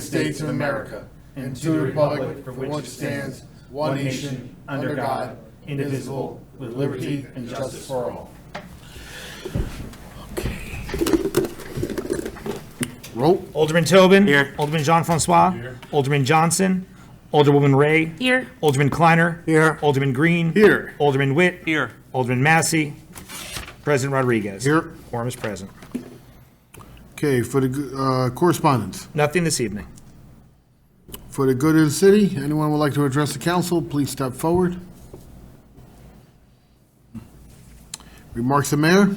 States of America and to the republic for which it stands, one nation, under God, indivisible, with liberty and justice for all. Roll. Alderman Tobin. Here. Alderman Jean-Francois. Here. Alderman Johnson. Alderwoman Ray. Here. Alderman Kleiner. Here. Alderman Green. Here. Alderman Witt. Here. Alderman Massey. President Rodriguez. Here. Quorum is present. Okay, for the correspondence. Nothing this evening. For the good of the city, anyone would like to address the council, please step forward. Remarks of mayor?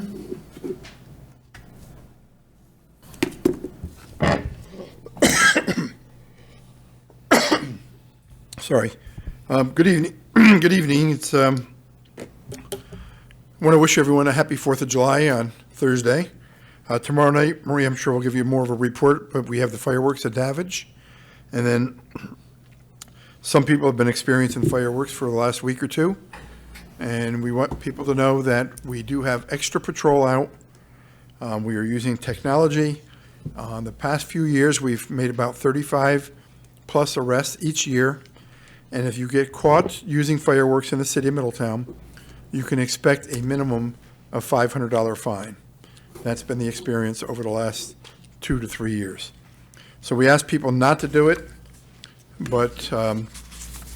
Sorry. Good evening. Good evening. It's I want to wish everyone a happy 4th of July on Thursday. Tomorrow night, Marie, I'm sure will give you more of a report, but we have the fireworks at Davidge. And then some people have been experiencing fireworks for the last week or two. And we want people to know that we do have extra patrol out. We are using technology. The past few years, we've made about 35 plus arrests each year. And if you get caught using fireworks in the city of Middletown, you can expect a minimum of $500 fine. That's been the experience over the last 2 to 3 years. So we ask people not to do it, but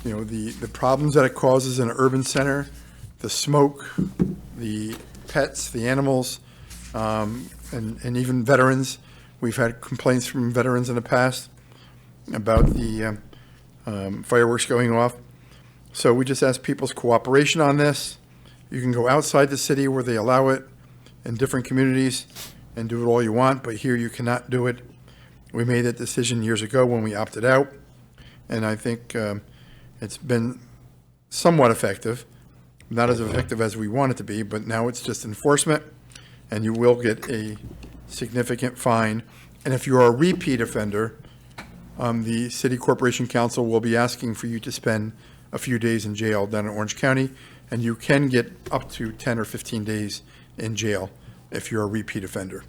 the problems that it causes in an urban center, the smoke, the pets, the animals, and even veterans. We've had complaints from veterans in the past about the fireworks going off. So we just ask people's cooperation on this. You can go outside the city where they allow it in different communities and do it all you want, but here you cannot do it. We made that decision years ago when we opted out, and I think it's been somewhat effective, not as effective as we want it to be, but now it's just enforcement, and you will get a significant fine. And if you are a repeat offender, the City Corporation Council will be asking for you to spend a few days in jail down in Orange County, and you can get up to 10 or 15 days in jail if you're a repeat offender.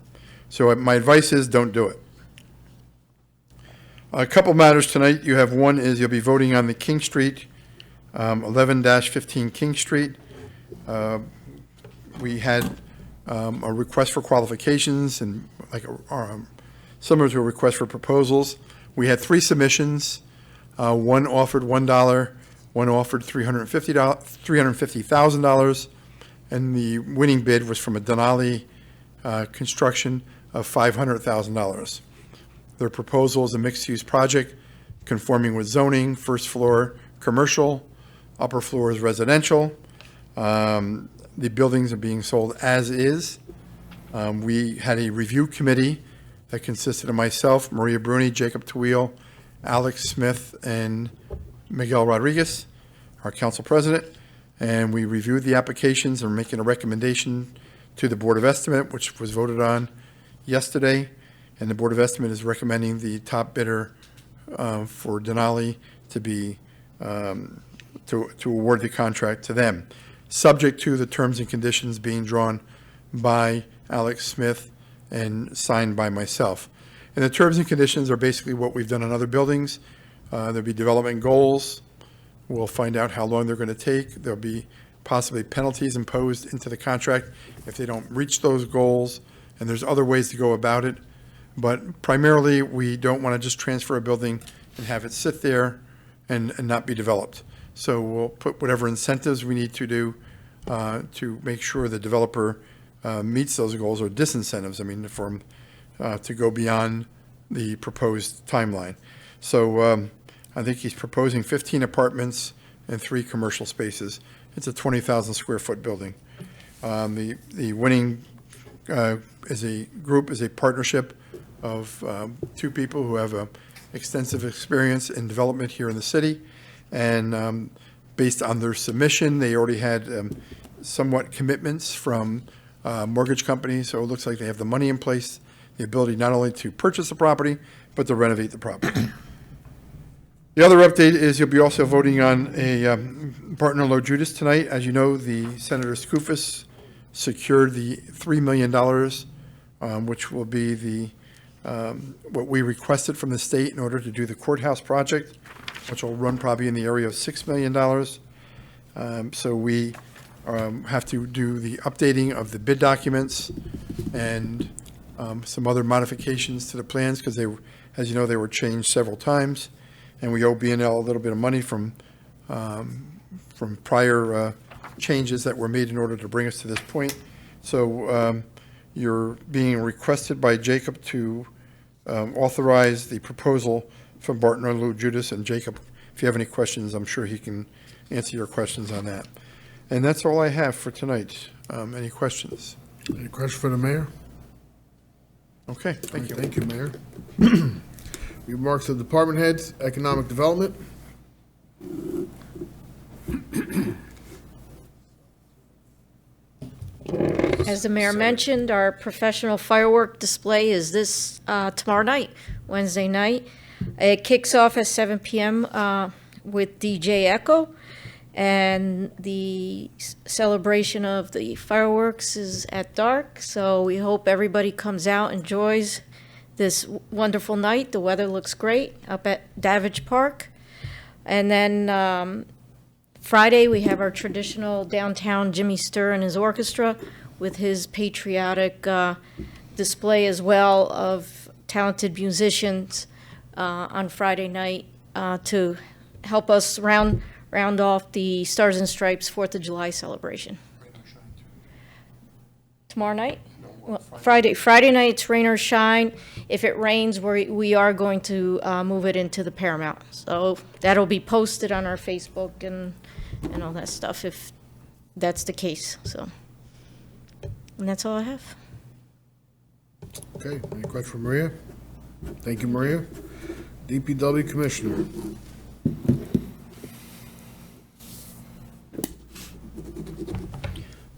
So my advice is don't do it. A couple matters tonight. You have one is you'll be voting on the King Street, 11-15 King Street. We had a request for qualifications and similar to a request for proposals. We had 3 submissions. One offered $1, one offered $350,000, and the winning bid was from a Denali construction of $500,000. Their proposal is a mixed-use project conforming with zoning, first floor commercial, upper floor is residential. The buildings are being sold as is. We had a review committee that consisted of myself, Maria Bruni, Jacob Tawil, Alex Smith, and Miguel Rodriguez, our council president. And we reviewed the applications and are making a recommendation to the Board of Estimate, which was voted on yesterday. And the Board of Estimate is recommending the top bidder for Denali to be to award the contract to them, subject to the terms and conditions being drawn by Alex Smith and signed by myself. And the terms and conditions are basically what we've done on other buildings. There'll be development goals. We'll find out how long they're going to take. There'll be possibly penalties imposed into the contract if they don't reach those goals. And there's other ways to go about it. But primarily, we don't want to just transfer a building and have it sit there and not be developed. So we'll put whatever incentives we need to do to make sure the developer meets those goals, or disincentives, to go beyond the proposed timeline. So I think he's proposing 15 apartments and 3 commercial spaces. It's a 20,000 square foot building. The winning is a partnership of 2 people who have extensive experience in development here in the city. And based on their submission, they already had somewhat commitments from mortgage companies. So it looks like they have the money in place, the ability not only to purchase the property, but to renovate the property. The other update is you'll be also voting on a partner Low Judas tonight. As you know, the Senator Skoufis secured the $3 million, which will be the what we requested from the state in order to do the courthouse project, which will run probably in the area of $6 million. So we have to do the updating of the bid documents and some other modifications to the plans because they, as you know, they were changed several times. And we owe B&L a little bit of money from prior changes that were made in order to bring us to this point. So you're being requested by Jacob to authorize the proposal from Barton Lou Judas. And Jacob, if you have any questions, I'm sure he can answer your questions on that. And that's all I have for tonight. Any questions? Any question for the mayor? Okay, thank you. Thank you, Mayor. Remarks of department heads, economic development. As the mayor mentioned, our professional firework display is this tomorrow night, Wednesday night. It kicks off at 7 p.m. With DJ Echo, and the celebration of the fireworks is at dark. So we hope everybody comes out, enjoys this wonderful night. The weather looks great up at Davidge Park. And then Friday, we have our traditional downtown Jimmy Sturr and his orchestra with his patriotic display as well of talented musicians on Friday night to help us round off the Stars and Stripes 4th of July celebration. Tomorrow night? Well, Friday night, it's rain or shine. If it rains, we are going to move it into the Paramount. So that'll be posted on our Facebook and all that stuff if that's the case. So, and that's all I have. Okay, any question for Maria? Thank you, Maria. DPW Commissioner.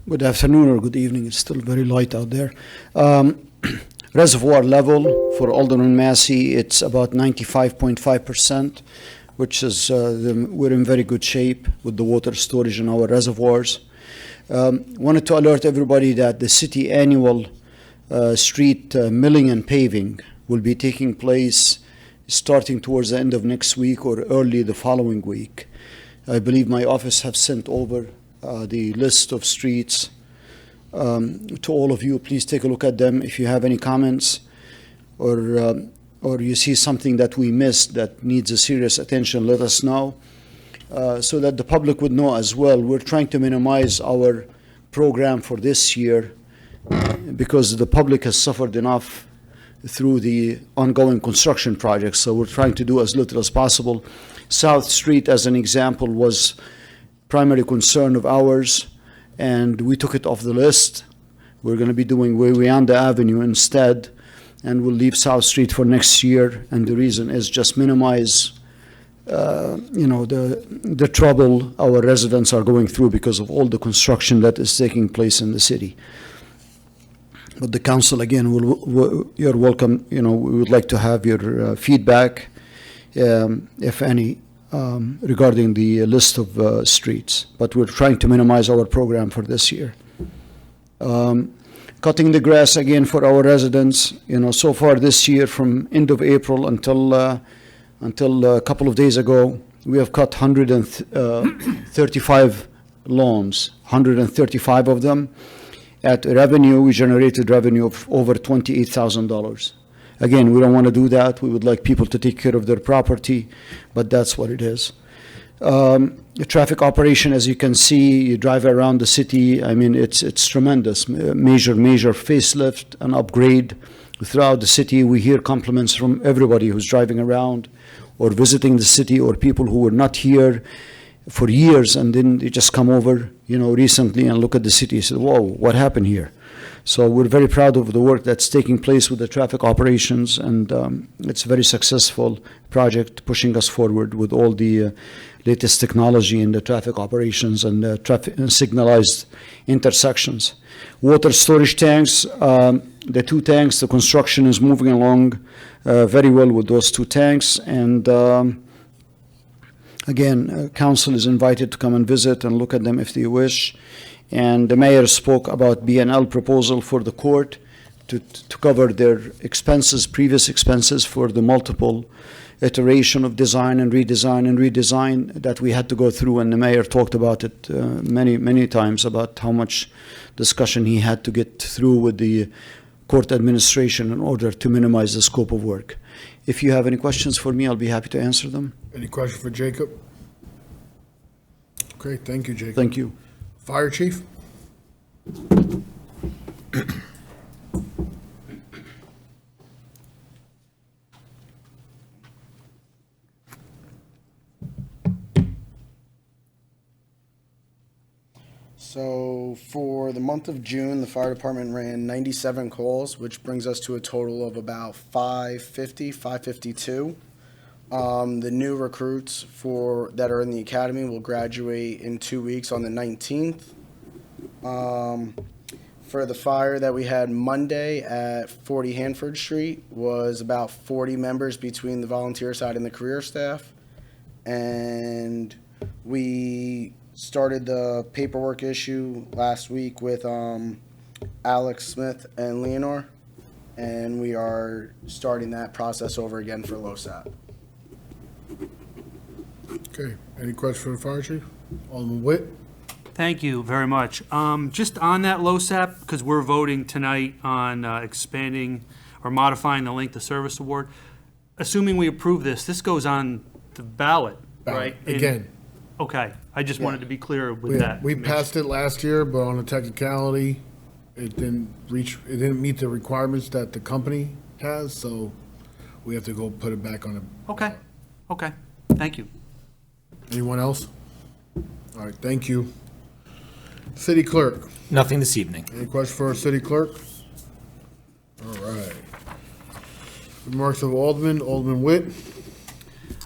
Good afternoon or good evening. It's still very light out there. Reservoir level for Alderman Massey, it's about 95.5%, which is, we're in very good shape with the water storage in our reservoirs. Wanted to alert everybody that the city annual street milling and paving will be taking place starting towards the end of next week or early the following week. I believe my office have sent over the list of streets to all of you. Please take a look at them. If you have any comments or you see something that we missed that needs a serious attention, let us know so that the public would know as well. We're trying to minimize our program for this year because the public has suffered enough through the ongoing construction projects. So we're trying to do as little as possible. South Street, as an example, was primary concern of ours, and we took it off the list. We're going to be doing Wawayanda Avenue instead, and we'll leave South Street for next year. And the reason is just minimize, the trouble our residents are going through because of all the construction that is taking place in the city. But the council, again, you're welcome. We would like to have your feedback, if any, regarding the list of streets. But we're trying to minimize our program for this year. Cutting the grass again for our residents. So far this year, from end of April until a couple of days ago, we have cut 135 lawns, 135 of them. At revenue, we generated revenue of over $28,000. Again, we don't want to do that. We would like people to take care of their property, but that's what it is. The traffic operation, as you can see, you drive around the city. I mean, it's tremendous. Major facelift and upgrade throughout the city. We hear compliments from everybody who's driving around or visiting the city, or people who were not here for years and then they just come over, recently and look at the city and say, whoa, what happened here? So we're very proud of the work that's taking place with the traffic operations, and it's a very successful project pushing us forward with all the latest technology in the traffic operations and traffic signalized intersections. Water storage tanks, the 2 tanks, the construction is moving along very well with those 2 tanks, and again, council is invited to come and visit and look at them if they wish. And the mayor spoke about B&L proposal for the court. to cover their expenses, previous expenses for the multiple iteration of design and redesign that we had to go through, and the mayor talked about it many times about how much discussion he had to get through with the court administration in order to minimize the scope of work. If you have any questions for me, I'll be happy to answer them. Any question for Jacob? Okay, thank you, Jacob. Thank you. Fire chief? So for the month of June, the fire department ran 97 calls, which brings us to a total of about 552. The new recruits that are in the academy will graduate in 2 weeks on the 19th. For the fire that we had Monday at 40 Hanford Street was about 40 members between the volunteer side and the career staff. And we started the paperwork issue last week with Alex Smith and Leonore, and we are starting that process over again for LoSAP. Okay, any questions for the fire chief? Alderman Witt? Thank you very much. Just on that LoSAP, because we're voting tonight on expanding or modifying the length of service award, assuming we approve this, this goes on the ballot, right? Again. Okay, I just wanted to be clear with that. We passed it last year, but on a technicality, it didn't meet the requirements that the company has, so we have to go put it back on the. Okay, thank you. Anyone else? All right, thank you. City clerk, Nothing this evening. any questions for our city clerk? All right. Remarks of Alderman Witt.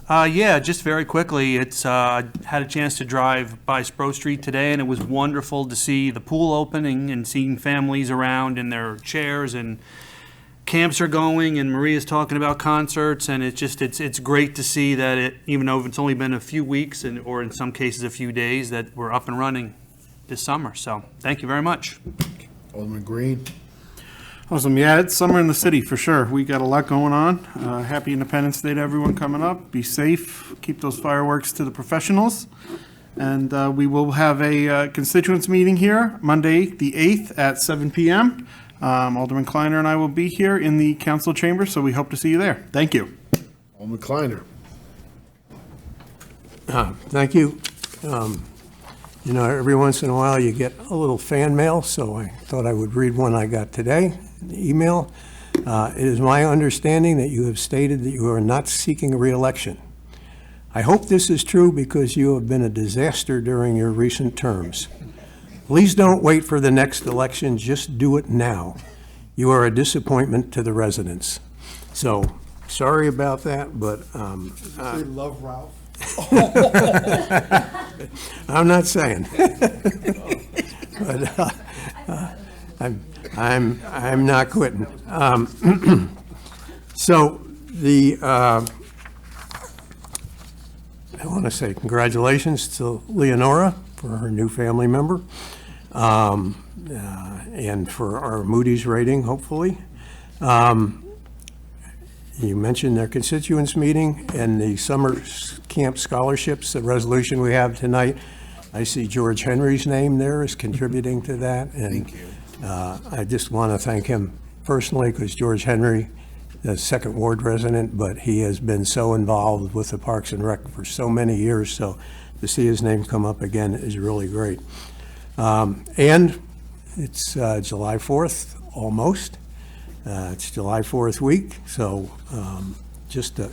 Yeah, just very quickly, it's had a chance to drive by Spro Street today, and it was wonderful to see the pool opening and seeing families around in their chairs, and camps are going, and Maria's talking about concerts, and it's great to see that it, even though it's only been a few weeks or in some cases a few days, that we're up and running this summer. So thank you very much. Alderman Green. Awesome. Yeah, it's summer in the city for sure. We got a lot going on. Happy Independence Day to everyone coming up. Be safe. Keep those fireworks to the professionals. And we will have a constituents meeting here Monday, the 8th at 7 p.m. Alderman Kleiner and I will be here in the council chamber, so we hope to see you there. Thank you. Alderman Kleiner. Thank you. You know, every once in a while you get a little fan mail, so I thought I would read one I got today, the email. It is my understanding that you have stated that you are not seeking re-election. I hope this is true because you have been a disaster during your recent terms. Please don't wait for the next election, just do it now. You are a disappointment to the residents. So, sorry about that, but They love Ralph. I'm not saying. But I'm not quitting. So I want to say congratulations to Leonora for her new family member, and for our Moody's rating, hopefully. You mentioned their constituents meeting and the summer camp scholarships, the resolution we have tonight. I see George Henry's name there is contributing to that. And thank you. I just want to thank him personally because George Henry, the Second Ward resident, but he has been so involved with the Parks and Rec for so many years. So to see his name come up again is really great. And it's July 4th, almost. It's July 4th week, so just a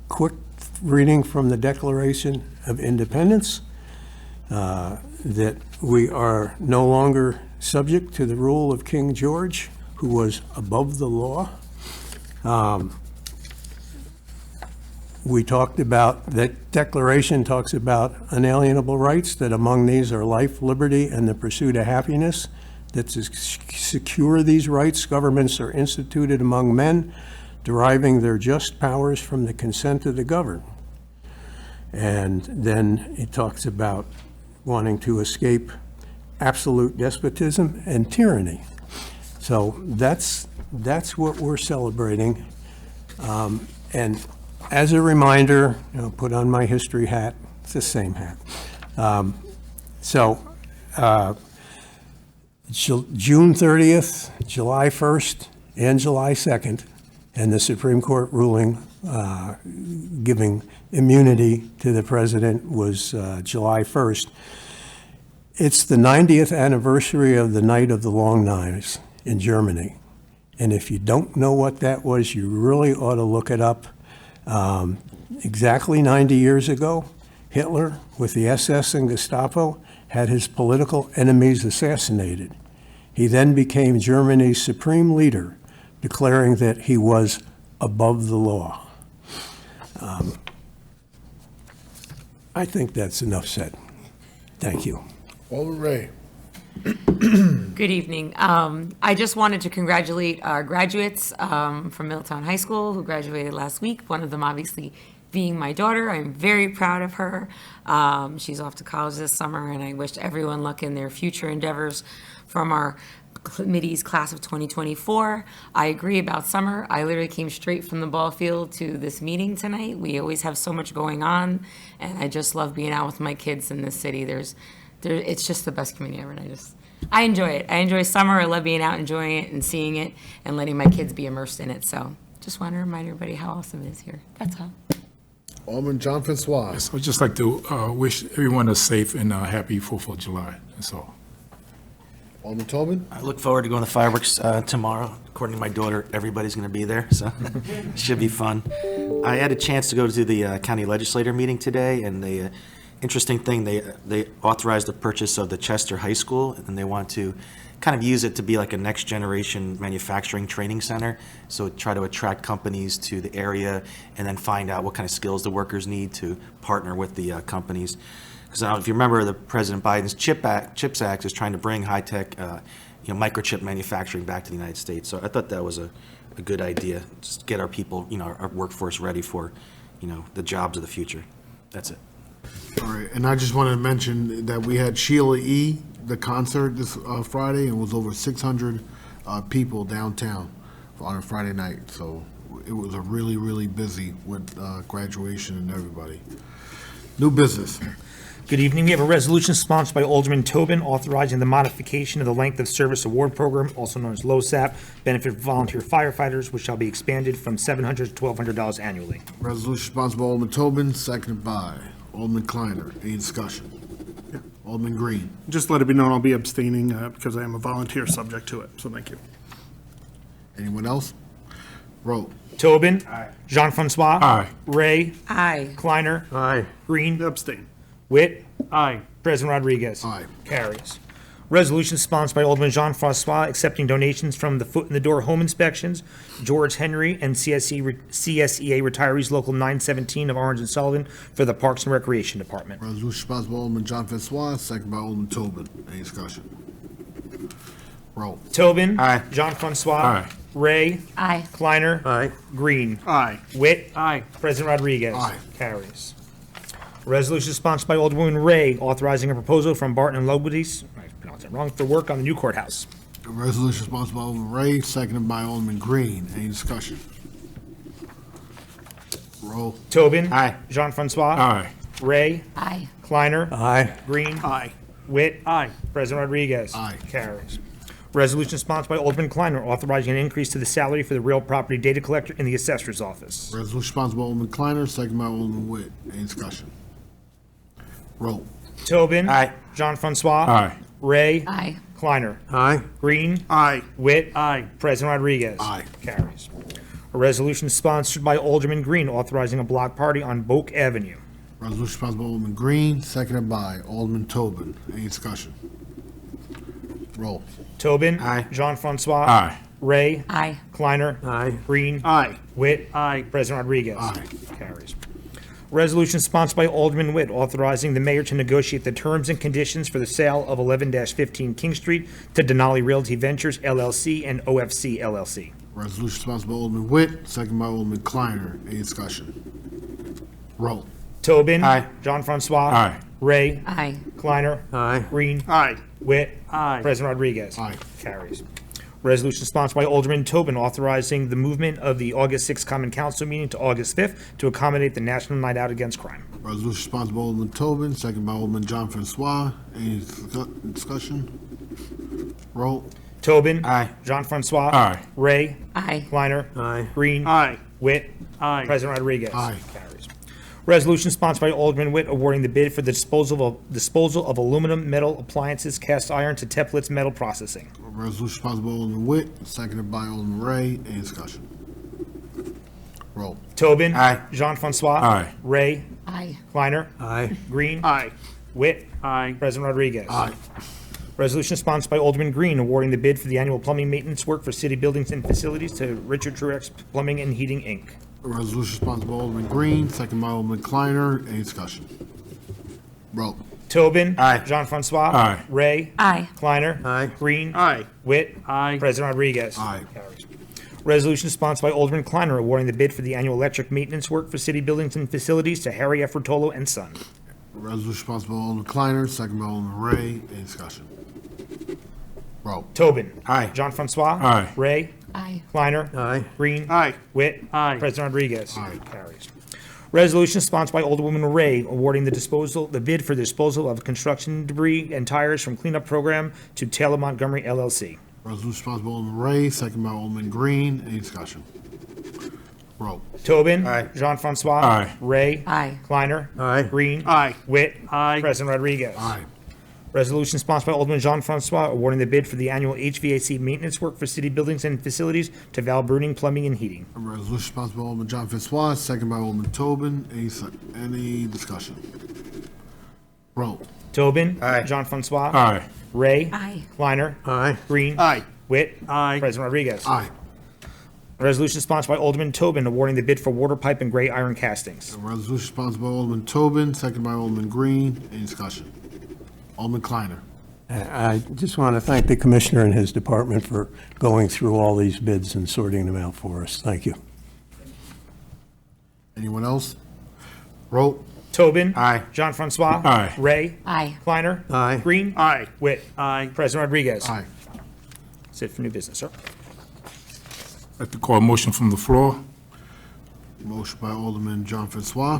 quick reading from the Declaration of Independence, that we are no longer subject to the rule of King George, who was above the law. We talked about, that declaration talks about unalienable rights, that among these are life, liberty, and the pursuit of happiness. That to secure these rights, governments are instituted among men, deriving their just powers from the consent of the governed. And then it talks about wanting to escape absolute despotism and tyranny. So that's what we're celebrating. And as a reminder, put on my history hat. It's the same hat. June 30th, July 1st, and July 2nd, and the Supreme Court ruling giving immunity to the president was July 1st. It's the 90th anniversary of the Night of the Long Knives in Germany. And if you don't know what that was, you really ought to look it up. Exactly 90 years ago, Hitler, with the SS and Gestapo, had his political enemies assassinated. He then became Germany's supreme leader, declaring that he was above the law. I think that's enough said. Thank you. Alderman Ray. Good evening. I just wanted to congratulate our graduates from Middletown High School who graduated last week, one of them obviously being my daughter. I'm very proud of her. She's off to college this summer, and I wish everyone luck in their future endeavors. From our committee's class of 2024, I agree about summer. I literally came straight from the ball field to this meeting tonight. We always have so much going on, and I just love being out with my kids in this city. It's just the best community ever, and I enjoy it. I enjoy summer. I love being out, enjoying it, and seeing it, and letting my kids be immersed in it. So just want to remind everybody how awesome it is here. That's all. Alderman John Francois. Yes, I'd just like to wish everyone a safe and happy 4th of July. That's all. Alderman Tobin. I look forward to going to fireworks tomorrow. According to my daughter, everybody's going to be there, so it should be fun. I had a chance to go to the county legislator meeting today, and the interesting thing, they authorized the purchase of the Chester High School, and they want to kind of use it to be like a next generation manufacturing training center. So try to attract companies to the area and then find out what kind of skills the workers need to partner with the companies. Because if you remember, the President Biden's CHIPS Act is trying to bring high-tech, microchip manufacturing back to the United States. So I thought that was a good idea. Just get our people, our workforce ready for, the jobs of the future. That's it. All right, and I just wanted to mention that we had Sheila E., the concert this Friday, and it was over 600 people downtown on a Friday night. So it was a really, really busy with graduation and everybody. New business. Good evening. We have a resolution sponsored by Alderman Tobin authorizing the modification of the Length of Service Award Program, also known as LoSAP, benefit for volunteer firefighters, which shall be expanded from $700 to $1,200 annually. Resolution sponsored by Alderman Tobin, seconded by Alderman Kleiner. Any discussion? Alderman Green. Just let it be known I'll be abstaining because I am a volunteer subject to it, so thank you. Anyone else? Roll. Tobin. Aye. Jean-Francois. Aye. Ray. Aye. Kleiner. Aye. Green. Abstain. Witt. Aye. President Rodriguez. Aye. Carries. Resolution sponsored by Alderman Jean-Francois accepting donations from the Foot in the Door Home Inspections, George Henry, and CSEA Retirees Local 917 of Orange and Sullivan for the Parks and Recreation Department. Resolution sponsored by Alderman John Francois, seconded by Alderman Tobin. Any discussion? Roll. Tobin. Aye. Jean-Francois. Aye. Ray. Aye. Kleiner. Aye. Green. Aye. Witt. Aye. President Rodriguez. Aye. Carries. Resolution sponsored by Alderwoman Ray authorizing a proposal from Barton and Lobodies, I pronounced that wrong, for work on the new courthouse. A resolution sponsored by Alderman Ray, seconded by Alderman Green. Any discussion? Roll. Tobin. Aye. Jean-Francois. Aye. Ray. Aye. Kleiner. Aye. Green. Aye. Witt. Aye. President Rodriguez. Aye. Carries. Resolution sponsored by Alderman Kleiner authorizing an increase to the salary for the real property data collector in the assessor's office. Resolution sponsored by Alderman Kleiner, seconded by Alderman Witt. Any discussion? Roll. Tobin. Aye. Jean-Francois. Aye. Ray. Aye. Kleiner. Aye. Green. Aye. Witt. Aye. President Rodriguez. Aye. Carries. A resolution sponsored by Alderman Green authorizing a block party on Boak Avenue. Resolution sponsored by Alderman Green, seconded by Alderman Tobin. Any discussion? Roll. Tobin. Aye. Jean-Francois. Aye. Ray. Aye. Kleiner. Aye. Green. Aye. Witt. Aye. President Rodriguez. Aye. Carries. Resolution sponsored by Alderman Witt authorizing the mayor to negotiate the terms and conditions for the sale of 11-15 King Street to Denali Realty Ventures LLC and OFC LLC. Resolution sponsored by Alderman Witt, seconded by Alderman Kleiner. Any discussion? Roll. Tobin. Aye. Jean-Francois. Aye. Ray. Aye. Kleiner. Aye. Green. Aye. Witt. Aye. President Rodriguez. Aye. Carries. Resolution sponsored by Alderman Tobin authorizing the movement of the August 6th Common Council meeting to August 5th to accommodate the National Night Out Against Crime. Resolution sponsored by Alderman Tobin, second by Alderman John Francois. Any discussion? Roll. Tobin. Aye. Jean Francois. Aye. Ray. Aye. Kleiner. Aye. Green. Aye. Witt. Aye. President Rodriguez. Aye. Carries. Resolution sponsored by Alderman Witt awarding the bid for the disposal of aluminum metal appliances, cast iron to Teplitz Metal Processing. Resolution sponsored by Alderman Witt, seconded by Alderman Ray. Any discussion? Roll. Tobin. Aye. Jean Francois. Aye. Ray. Aye. Kleiner. Aye. Green. Aye. Witt. Aye. President Rodriguez. Aye. Resolution sponsored by Alderman Green awarding the bid for the annual plumbing maintenance work for city buildings and facilities to Richard Truex Plumbing and Heating, Inc. Resolution sponsored by Alderman Green, second by Alderman Kleiner. Any discussion? Roll. Tobin. Aye. Jean Francois. Aye. Ray. Aye. Kleiner. Aye. Green. Aye. Witt. Aye. President Rodriguez. Aye. Carries. Resolution sponsored by Alderman Kleiner awarding the bid for the annual electric maintenance work for city buildings and facilities to Harry F. Rotolo and Son. Resolution sponsored by Alderman Kleiner, second by Alderman Ray. Any discussion? Roll. Tobin. Aye. Jean Francois. Aye. Ray. Aye. Kleiner. Aye. Green. Aye. Witt. Aye. President Rodriguez. Aye. Carries. Resolution sponsored by Alderwoman Ray awarding the bid for the disposal of construction debris and tires from cleanup program to Taylor Montgomery LLC. Resolution sponsored by Alderman Ray, second by Alderman Green. Any discussion? Roll. Tobin. Aye. Jean Francois. Aye. Ray. Aye. Kleiner. Aye. Green. Aye. Witt. Aye. President Rodriguez. Aye. Resolution sponsored by Alderman Jean Francois awarding the bid for the annual HVAC maintenance work for city buildings and facilities to Val Bruning Plumbing and Heating. Resolution sponsored by Alderman John Francois, second by Alderman Tobin. Any discussion? Roll. Tobin. Aye. Jean Francois. Aye. Ray. Aye. Kleiner. Aye. Green. Aye. Witt. Aye. President Rodriguez. Aye. Resolution sponsored by Alderman Tobin awarding the bid for water pipe and gray iron castings. Resolution sponsored by Alderman Tobin, second by Alderman Green. Any discussion? Alderman Kleiner. I just want to thank the commissioner and his department for going through all these bids and sorting them out for us. Thank you. Anyone else? Roll. Tobin. Aye. Jean Francois. Aye. Ray. Aye. Kleiner. Aye. Green. Aye. Witt. Aye. President Rodriguez. Aye. That's it for new business, sir. I'd like to call a motion from the floor. Motion by Alderman John Francois.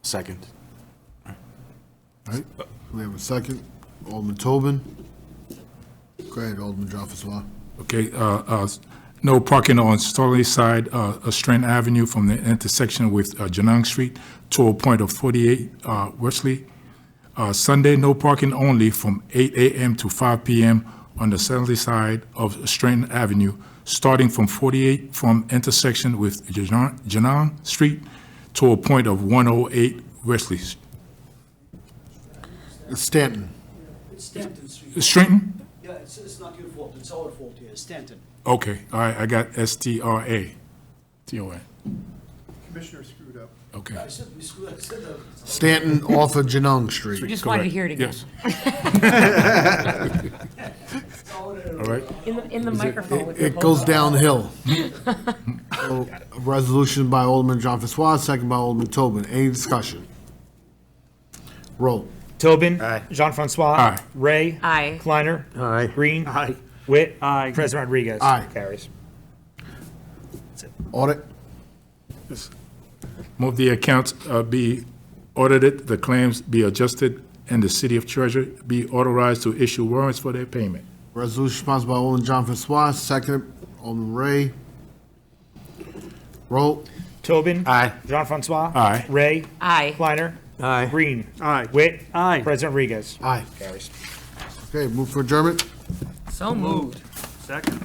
Second. All right. We have a second. Alderman Tobin. Go ahead, Alderman John Francois. Okay, no parking on Starley side, Strand Avenue from the intersection with Janang Street to a point of 48 Wesley. Sunday, no parking only from 8 a.m. to 5 p.m. on the southerly side of Strand Avenue, starting from 48 from intersection with Janang Street to a point of 108 Wesley. Stanton. It's Stanton Street. Stratton? Yeah, it's not your fault, it's our fault here, Stanton. Okay, all right, I got S-T-R-A. T-O-N. Commissioner screwed up. Okay. I said, I said that. Stanton off of Janung We Street. just wanted to hear it again. Yes. All right. In the microphone with your It goes whole- downhill. So, a resolution by Alderman John Francois, second by Alderman Tobin. Any discussion? Roll. Tobin. Aye. Jean Francois. Aye. Ray. Aye. Kleiner. Aye. Green. Aye. Witt. Aye. President Rodriguez. Aye. Carries. Audit. Move the accounts be audited, the claims be adjusted, and the City of Treasurer be authorized to issue warrants for their payment. Resolution sponsored by Alderman John Francois, second Alderman Ray. Roll. Tobin. Aye. Jean Francois. Aye. Ray. Aye. Kleiner. Aye. Green. Aye. Witt. Aye. President Rodriguez. Aye. Carries. Okay, move for adjournment. So moved. Second.